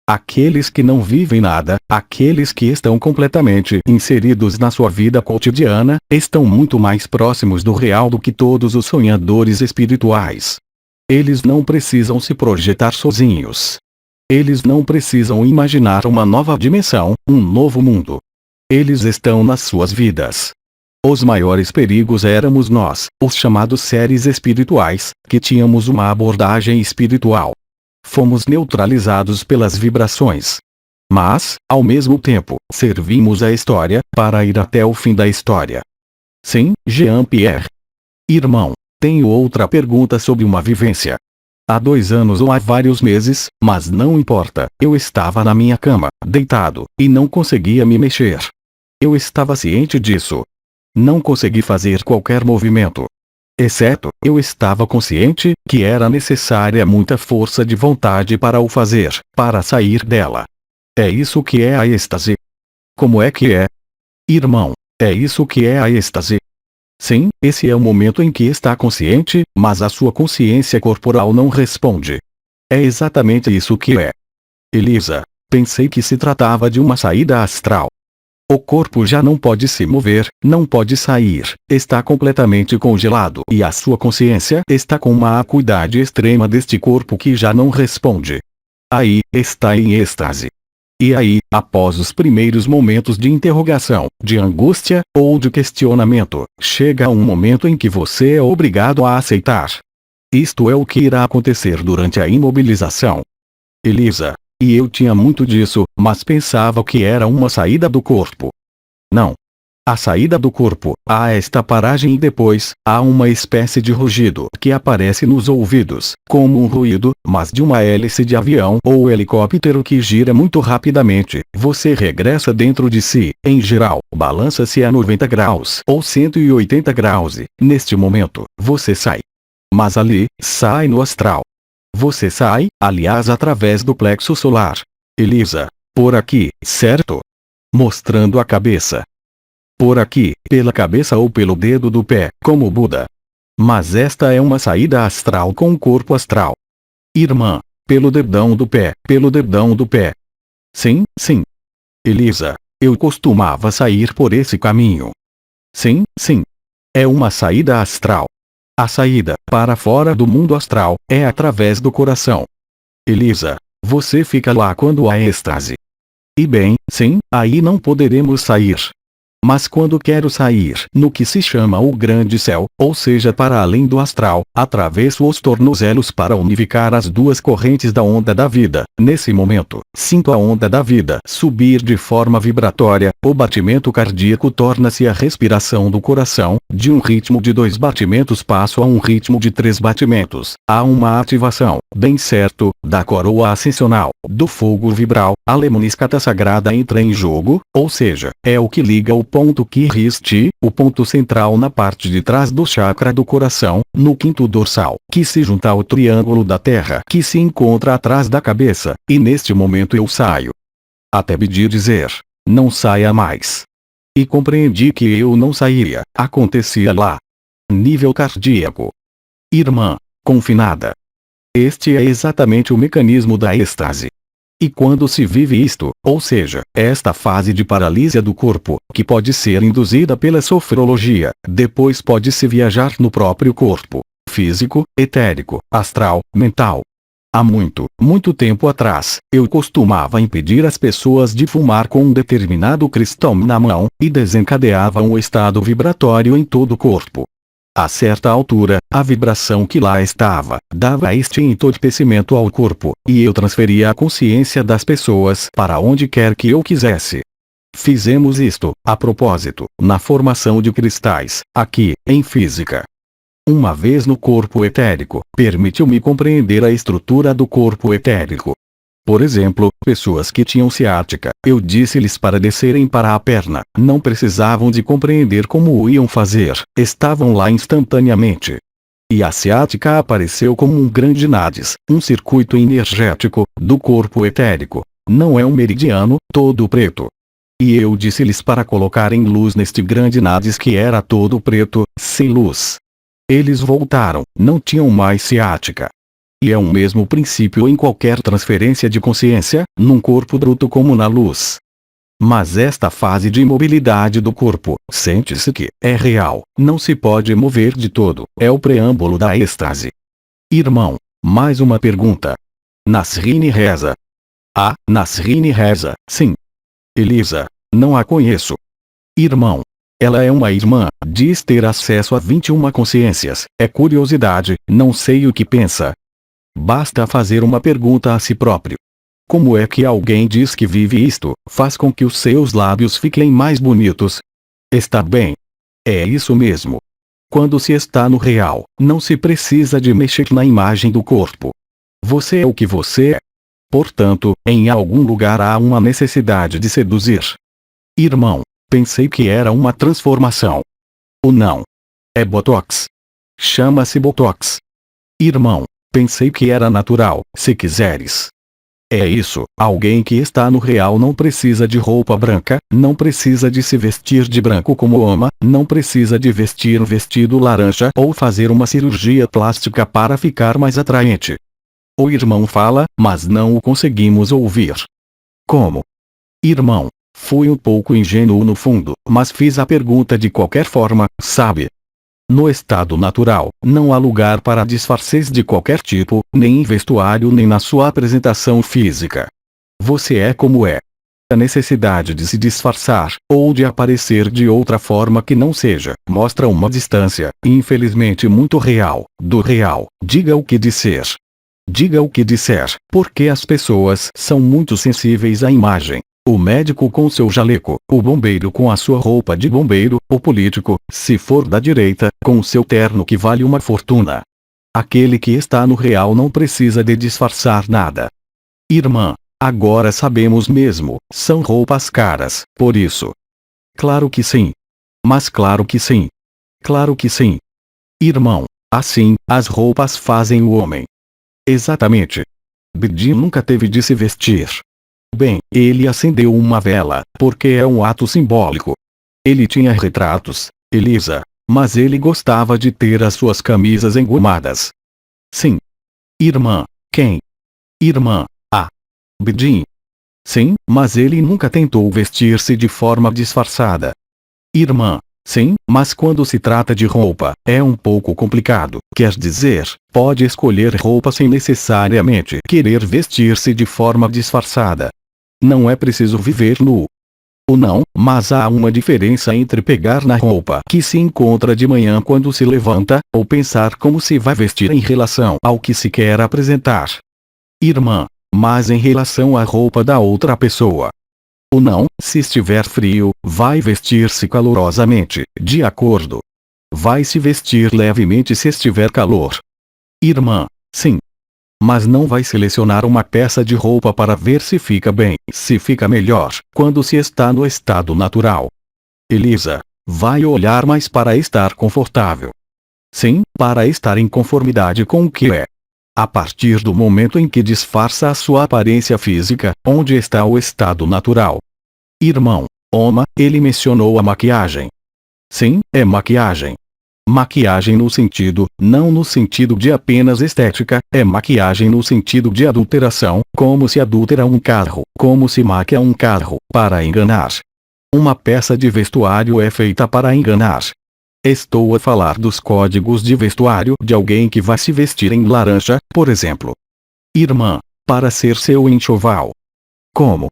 Aqueles que não vivem nada, aqueles que estão completamente inseridos na sua vida cotidiana, estão muito mais próximos do real do que todos os sonhadores espirituais. Eles não precisam se projetar sozinhos. Eles não precisam imaginar uma nova dimensão, um novo mundo. Eles estão nas suas vidas. Os maiores perigos éramos nós, os chamados seres espirituais, que tínhamos uma abordagem espiritual. Fomos neutralizados pelas vibrações. Mas, ao mesmo tempo, servimos a história, para ir até o fim da história. Sim, Jean-Pierre. Irmão, tenho outra pergunta sobre uma vivência. Há 2 anos ou há vários meses, mas não importa, eu estava na minha cama, deitado, e não conseguia me mexer. Eu estava ciente disso. Não consegui fazer qualquer movimento. Exceto, eu estava consciente que era necessária muita força de vontade para o fazer, para sair dela. É isso que é a êxtase. Como é que é? Irmão, é isso que é a êxtase. Sim, esse é o momento em que está consciente, mas a sua consciência corporal não responde. É exatamente isso que é. Elisa, pensei que se tratava de uma saída astral. O corpo já não pode se mover, não pode sair, está completamente congelado e a sua consciência está com uma acuidade extrema deste corpo que já não responde. Aí, está em êxtase. E aí, após os primeiros momentos de interrogação, de angústia, ou de questionamento, chega um momento em que você é obrigado a aceitar. Isto é o que irá acontecer durante a imobilização. Elisa, e eu tinha muito disso, mas pensava que era uma saída do corpo. Não. A saída do corpo, há esta paragem e depois, há uma espécie de rugido que aparece nos ouvidos, como um ruído, mas de uma hélice de avião ou helicóptero que gira muito rapidamente. Você regressa dentro de si, em geral, balança-se a 90 graus ou 180 graus e, neste momento, você sai. Mas ali, sai no astral. Você sai, aliás, através do plexo solar. Elisa, por aqui, certo? Mostrando a cabeça. Por aqui, pela cabeça ou pelo dedo do pé, como Buda. Mas esta é uma saída astral com o corpo astral. Irmã, pelo dedão do pé, pelo dedão do pé. Sim, sim. Elisa, eu costumava sair por esse caminho. Sim, sim. É uma saída astral. A saída, para fora do mundo astral, é através do coração. Elisa, você fica lá quando há êxtase. E bem, sim, aí não poderemos sair. Mas quando quero sair no que se chama o grande céu, ou seja para além do astral, atravesso os tornozelos para unificar as duas correntes da onda da vida. Nesse momento, sinto a onda da vida subir de forma vibratória, o batimento cardíaco torna-se a respiração do coração, de um ritmo de 2 batimentos passo a um ritmo de 3 batimentos. Há uma ativação, bem certo, da coroa ascensional, do fogo vibral, a lemniscata sagrada entra em jogo, ou seja, é o que liga o ponto Kiristi, o ponto central na parte de trás do chakra do coração, no quinto dorsal, que se junta ao triângulo da terra que se encontra atrás da cabeça, e neste momento eu saio. Até Bidi dizer, não saia mais. E compreendi que eu não sairia, acontecia lá. Nível cardíaco. Irmã, confinada. Este é exatamente o mecanismo da êxtase. E quando se vive isto, ou seja, esta fase de paralisia do corpo, que pode ser induzida pela sofrologia, depois pode-se viajar no próprio corpo, físico, etérico, astral, mental. Há muito, muito tempo atrás, eu costumava impedir as pessoas de fumar com um determinado cristão na mão, e desencadeava um estado vibratório em todo o corpo. A certa altura, a vibração que lá estava, dava este entorpecimento ao corpo, e eu transferia a consciência das pessoas para onde quer que eu quisesse. Fizemos isto, a propósito, na formação de cristais, aqui, em física. Uma vez no corpo etérico, permitiu-me compreender a estrutura do corpo etérico. Por exemplo, pessoas que tinham ciática, eu disse-lhes para descerem para a perna, não precisavam de compreender como o iam fazer, estavam lá instantaneamente. E a ciática apareceu como um grande nádis, um circuito energético, do corpo etérico. Não é um meridiano, todo preto. E eu disse-lhes para colocarem luz neste grande nádis que era todo preto, sem luz. Eles voltaram, não tinham mais ciática. E é o mesmo princípio em qualquer transferência de consciência, num corpo bruto como na luz. Mas esta fase de imobilidade do corpo, sente-se que é real, não se pode mover de todo, é o preâmbulo da êxtase. Irmão, mais uma pergunta. Nasrine reza. Nasrine reza, sim. Elisa, não a conheço. Irmão. Ela é uma irmã, diz ter acesso a 21 consciências, é curiosidade, não sei o que pensa. Basta fazer uma pergunta a si próprio. Como é que alguém diz que vive isto, faz com que os seus lábios fiquem mais bonitos? Está bem. É isso mesmo. Quando se está no real, não se precisa de mexer na imagem do corpo. Você é o que você é. Portanto, em algum lugar há uma necessidade de seduzir. Irmão, pensei que era uma transformação. Ou não. É Botox. Chama-se Botox. Irmão, pensei que era natural, se quiseres. É isso, alguém que está no real não precisa de roupa branca, não precisa de se vestir de branco como ama, não precisa de vestir um vestido laranja ou fazer uma cirurgia plástica para ficar mais atraente. O irmão fala, mas não o conseguimos ouvir. Como? Irmão, fui um pouco ingênuo no fundo, mas fiz a pergunta de qualquer forma, sabe? No estado natural, não há lugar para disfarces de qualquer tipo, nem em vestuário nem na sua apresentação física. Você é como é. A necessidade de se disfarçar, ou de aparecer de outra forma que não seja, mostra uma distância, infelizmente muito real, do real. Diga o que disser. Diga o que disser, porque as pessoas são muito sensíveis à imagem. O médico com seu jaleco, o bombeiro com a sua roupa de bombeiro, o político, se for da direita, com o seu terno que vale uma fortuna. Aquele que está no real não precisa de disfarçar nada. Irmã, agora sabemos mesmo, são roupas caras, por isso. Claro que sim. Mas claro que sim. Claro que sim. Irmão, assim, as roupas fazem o homem. Exatamente. Bidin nunca teve de se vestir. Bem, ele acendeu uma vela, porque é um ato simbólico. Ele tinha retratos, Elisa, mas ele gostava de ter as suas camisas engomadas. Sim. Irmã, quem? Irmã, Bidin. Sim, mas ele nunca tentou vestir-se de forma disfarçada. Irmã, sim, mas quando se trata de roupa, é um pouco complicado. Quer dizer, pode escolher roupa sem necessariamente querer vestir-se de forma disfarçada. Não é preciso viver nu. Ou não, mas há uma diferença entre pegar na roupa que se encontra de manhã quando se levanta, ou pensar como se vai vestir em relação ao que se quer apresentar. Irmã, mas em relação à roupa da outra pessoa. Ou não, se estiver frio, vai vestir-se calorosamente, de acordo. Vai se vestir levemente se estiver calor. Irmã, sim. Mas não vai selecionar uma peça de roupa para ver se fica bem, se fica melhor, quando se está no estado natural. Elisa, vai olhar mais para estar confortável. Sim, para estar em conformidade com o que é. A partir do momento em que disfarça a sua aparência física, onde está o estado natural. Irmão, Oma, ele mencionou a maquiagem. Sim, é maquiagem. Maquiagem no sentido, não no sentido de apenas estética, é maquiagem no sentido de adulteração, como se adultera um carro, como se maquia um carro, para enganar. Uma peça de vestuário é feita para enganar. Estou a falar dos códigos de vestuário de alguém que vai se vestir em laranja, por exemplo. Irmã, para ser seu enxoval. Como?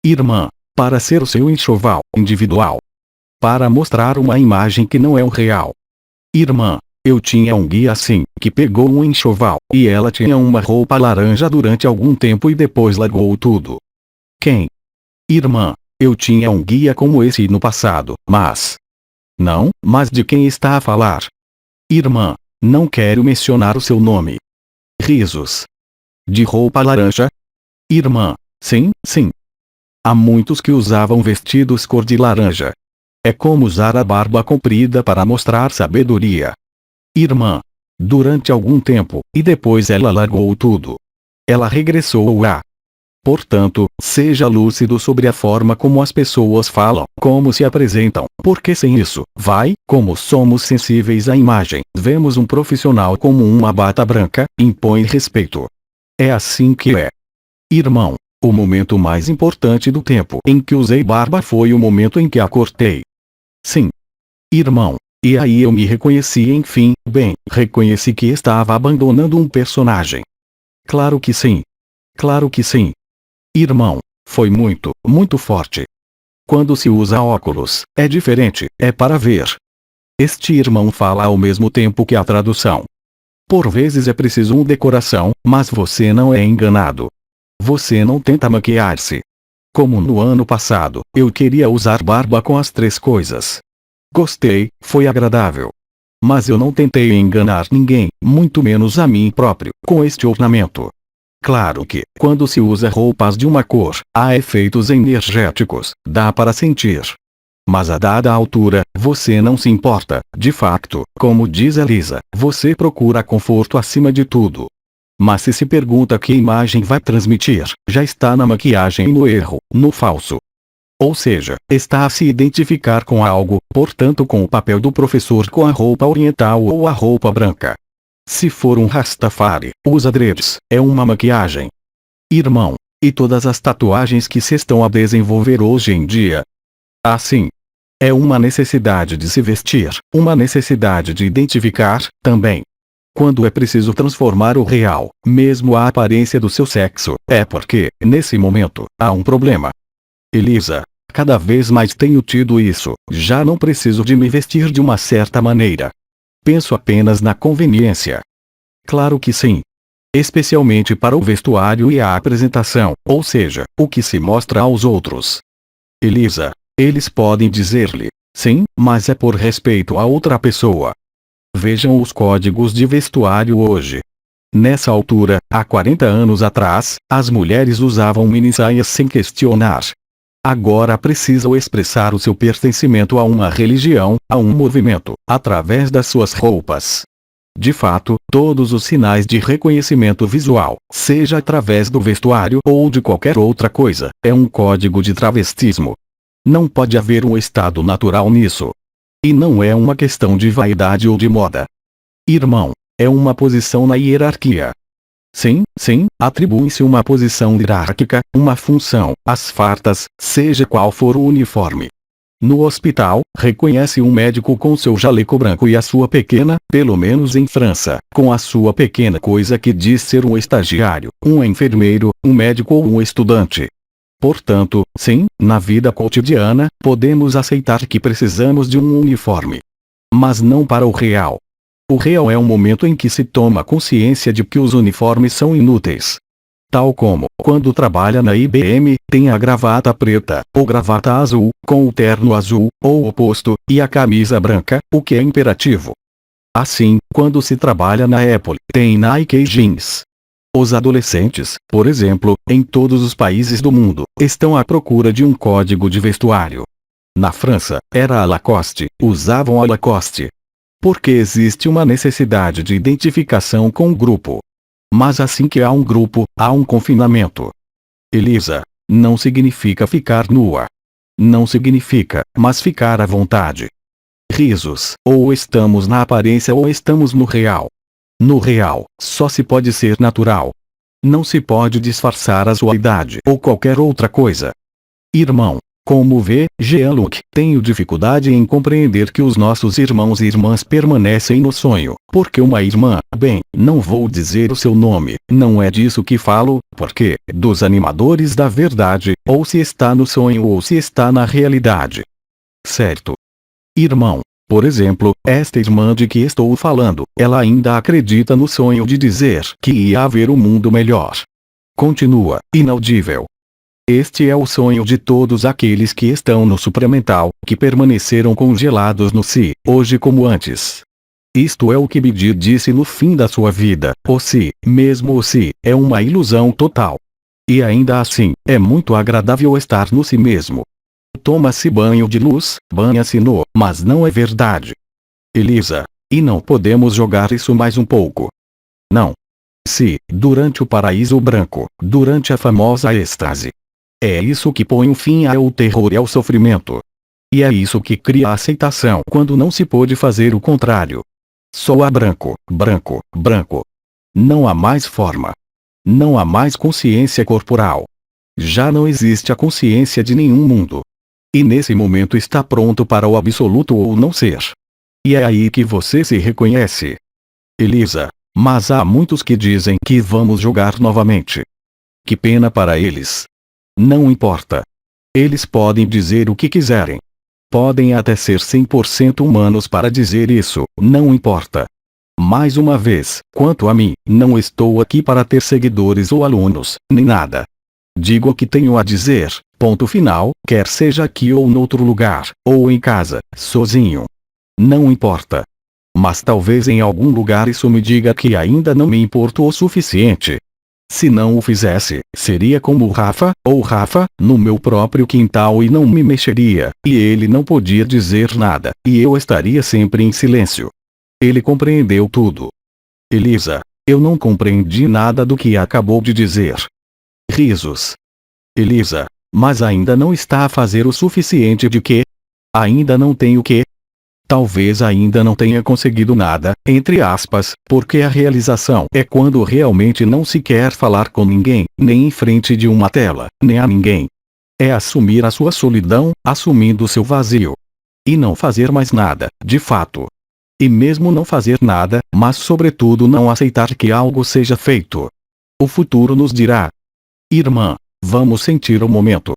Irmã, para ser o seu enxoval individual. Para mostrar uma imagem que não é o real. Irmã, eu tinha um guia assim, que pegou um enxoval, e ela tinha uma roupa laranja durante algum tempo e depois largou tudo. Quem? Irmã, eu tinha um guia como esse no passado, mas... Não, mas de quem está a falar? Irmã, não quero mencionar o seu nome. Risos. De roupa laranja? Irmã, sim, sim. Há muitos que usavam vestidos cor de laranja. É como usar a barba comprida para mostrar sabedoria. Irmã. Durante algum tempo, e depois ela largou tudo. Ela regressou a. Portanto, seja lúcido sobre a forma como as pessoas falam, como se apresentam, porque sem isso, como somos sensíveis à imagem, vemos um profissional como uma bata branca, impõe respeito. É assim que é. Irmão, o momento mais importante do tempo em que usei barba foi o momento em que a cortei. Sim. Irmão, e aí eu me reconheci enfim, reconheci que estava abandonando um personagem. Claro que sim. Claro que sim. Irmão, foi muito, muito forte. Quando se usa óculos, é diferente, é para ver. Este irmão fala ao mesmo tempo que a tradução. Por vezes é preciso uma decoração, mas você não é enganado. Você não tenta maquiar-se. Como no ano passado, eu queria usar barba com as 3 coisas. Gostei, foi agradável. Mas eu não tentei enganar ninguém, muito menos a mim próprio, com este ornamento. Claro que, quando se usa roupas de uma cor, há efeitos energéticos, dá para sentir. Mas a dada altura, você não se importa, de facto, como diz Elisa, você procura conforto acima de tudo. Mas se pergunta que imagem vai transmitir, já está na maquiagem e no erro, no falso. Ou seja, está a se identificar com algo, portanto com o papel do professor com a roupa oriental ou a roupa branca. Se for um Rastafari, usa dreads, é uma maquiagem. Irmão, e todas as tatuagens que se estão a desenvolver hoje em dia? Assim. É uma necessidade de se vestir, uma necessidade de identificar, também. Quando é preciso transformar o real, mesmo a aparência do seu sexo, é porque, nesse momento, há um problema. Elisa, cada vez mais tenho tido isso, já não preciso de me vestir de uma certa maneira. Penso apenas na conveniência. Claro que sim. Especialmente para o vestuário e a apresentação, ou seja, o que se mostra aos outros. Elisa, eles podem dizer-lhe, sim, mas é por respeito a outra pessoa. Vejam os códigos de vestuário hoje. Nessa altura, há 40 anos atrás, as mulheres usavam mini-saias sem questionar. Agora precisam expressar o seu pertencimento a uma religião, a um movimento, através das suas roupas. De fato, todos os sinais de reconhecimento visual, seja através do vestuário ou de qualquer outra coisa, é um código de travestismo. Não pode haver um estado natural nisso. E não é uma questão de vaidade ou de moda. Irmão, é uma posição na hierarquia. Sim, atribui-se uma posição hierárquica, uma função, às fartas, seja qual for o uniforme. No hospital, reconhece um médico com seu jaleco branco e a sua pequena, pelo menos em França, com a sua pequena coisa que diz ser um estagiário, um enfermeiro, um médico ou um estudante. Portanto, sim, na vida cotidiana, podemos aceitar que precisamos de um uniforme. Mas não para o real. O real é um momento em que se toma consciência de que os uniformes são inúteis. Tal como, quando trabalha na IBM, tem a gravata preta, ou gravata azul, com o terno azul, ou o oposto, e a camisa branca, o que é imperativo. Assim, quando se trabalha na Apple, tem Nike e jeans. Os adolescentes, por exemplo, em todos os países do mundo, estão à procura de um código de vestuário. Na França, era a Lacoste, usavam a Lacoste. Porque existe uma necessidade de identificação com o grupo. Mas assim que há um grupo, há um confinamento. Elisa, não significa ficar nua. Não significa, mas ficar à vontade. Risos. Ou estamos na aparência ou estamos no real. No real, só se pode ser natural. Não se pode disfarçar a sua idade ou qualquer outra coisa. Irmão, como vê, Jean-Luc, tenho dificuldade em compreender que os nossos irmãos e irmãs permanecem no sonho, porque uma irmã, bem, não vou dizer o seu nome, não é disso que falo, porque, dos animadores da verdade, ou se está no sonho ou se está na realidade. Certo. Irmão, por exemplo, esta irmã de que estou falando, ela ainda acredita no sonho de dizer que ia haver um mundo melhor. Continua, inaudível. Este é o sonho de todos aqueles que estão no supramental, que permaneceram congelados no si, hoje como antes. Isto é o que Bidi disse no fim da sua vida, o si, mesmo o si, é uma ilusão total. E ainda assim, é muito agradável estar no si mesmo. Toma-se banho de luz, banha-se no, mas não é verdade. Elisa, e não podemos jogar isso mais um pouco. Não. Se, durante o paraíso branco, durante a famosa êxtase. É isso que põe um fim ao terror e ao sofrimento. E é isso que cria a aceitação quando não se pode fazer o contrário. Só há branco, branco, branco. Não há mais forma. Não há mais consciência corporal. Já não existe a consciência de nenhum mundo. E nesse momento está pronto para o absoluto ou não ser. E é aí que você se reconhece. Elisa, mas há muitos que dizem que vamos jogar novamente. Que pena para eles. Não importa. Eles podem dizer o que quiserem. Podem até ser 100% humanos para dizer isso, não importa. Mais uma vez, quanto a mim, não estou aqui para ter seguidores ou alunos, nem nada. Digo o que tenho a dizer, ponto final, quer seja aqui ou noutro lugar, ou em casa, sozinho. Não importa. Mas talvez em algum lugar isso me diga que ainda não me importo o suficiente. Se não o fizesse, seria como Rafa, ou Rafa, no meu próprio quintal e não me mexeria, e ele não podia dizer nada, e eu estaria sempre em silêncio. Ele compreendeu tudo. Elisa, eu não compreendi nada do que acabou de dizer. Risos. Elisa, mas ainda não está a fazer o suficiente de quê? Ainda não tem o quê? Talvez ainda não tenha conseguido nada, entre aspas, porque a realização é quando realmente não se quer falar com ninguém, nem em frente de uma tela, nem a ninguém. É assumir a sua solidão, assumindo seu vazio. E não fazer mais nada, de fato. E mesmo não fazer nada, mas sobretudo não aceitar que algo seja feito. O futuro nos dirá. Irmã, vamos sentir o momento.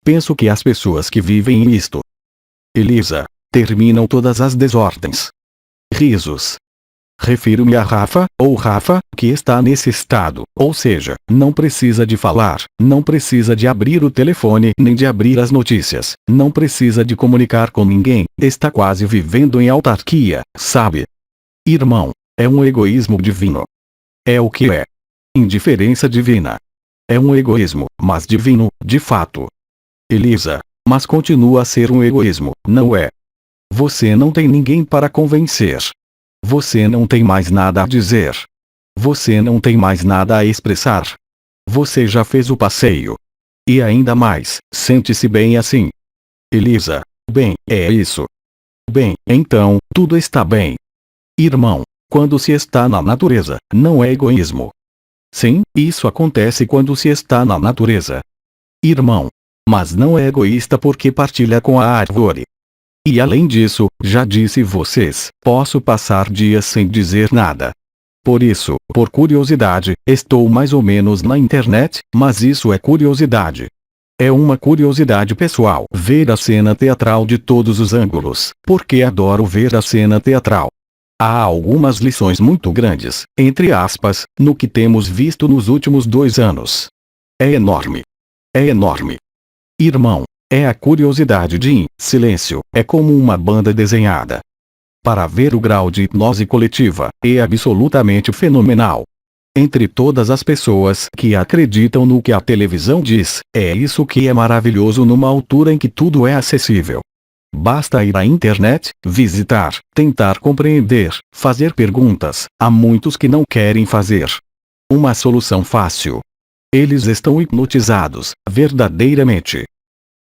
Penso que as pessoas que vivem isto. Elisa. Terminam todas as desordens. Risos. Refiro-me a Rafa, ou Rafa, que está nesse estado, ou seja, não precisa de falar, não precisa de abrir o telefone nem de abrir as notícias, não precisa de comunicar com ninguém, está quase vivendo em autarquia, sabe? Irmão, é um egoísmo divino. É o que é. Indiferença divina. É um egoísmo, mas divino, de fato. Elisa, mas continua a ser um egoísmo, não é? Você não tem ninguém para convencer. Você não tem mais nada a dizer. Você não tem mais nada a expressar. Você já fez o passeio. E ainda mais, sente-se bem assim. Elisa, bem, é isso. Bem, então, tudo está bem. Irmão, quando se está na natureza, não é egoísmo. Sim, isso acontece quando se está na natureza. Irmão, mas não é egoísta porque partilha com a árvore. E além disso, já disse vocês, posso passar dias sem dizer nada. Por isso, por curiosidade, estou mais ou menos na internet, mas isso é curiosidade. É uma curiosidade pessoal ver a cena teatral de todos os ângulos, porque adoro ver a cena teatral. Há algumas lições muito grandes, entre aspas, no que temos visto nos últimos 2 anos. É enorme. É enorme. Irmão. É a curiosidade de silêncio, é como uma banda desenhada. Para ver o grau de hipnose coletiva, é absolutamente fenomenal. Entre todas as pessoas que acreditam no que a televisão diz, é isso que é maravilhoso numa altura em que tudo é acessível. Basta ir à internet, visitar, tentar compreender, fazer perguntas, há muitos que não querem fazer. Uma solução fácil. Eles estão hipnotizados, verdadeiramente.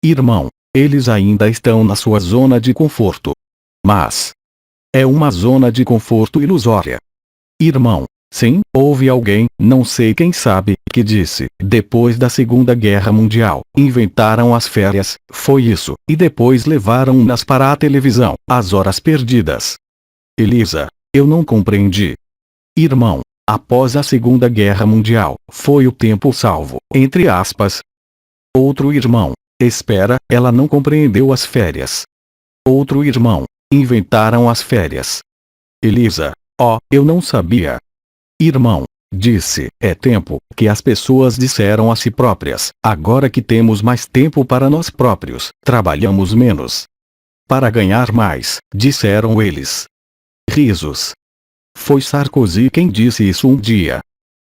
Irmão, eles ainda estão na sua zona de conforto. mas é uma zona de conforto ilusória. Irmão, sim, houve alguém, não sei quem sabe, que disse, depois da Segunda Guerra Mundial, inventaram as férias, foi isso, e depois levaram-nas para a televisão, as horas perdidas. Elisa, eu não compreendi. Irmão, após a Segunda Guerra Mundial, foi o tempo salvo, entre aspas. Outro irmão, espera, ela não compreendeu as férias. Outro irmão, inventaram as férias. Elisa, eu não sabia. Irmão, disse, é tempo, que as pessoas disseram a si próprias, agora que temos mais tempo para nós próprios, trabalhamos menos. Para ganhar mais, disseram eles. Risos. Foi Sarkozy quem disse isso um dia.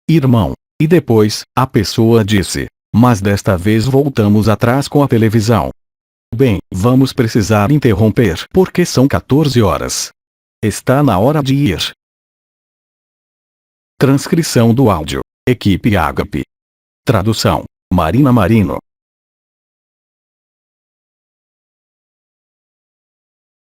Irmão, e depois, a pessoa disse, mas desta vez voltamos atrás com a televisão. Bem, vamos precisar interromper porque são 14 horas. Está na hora de ir. Transcrição do áudio. Equipe Ágape. Tradução: Marina Marino.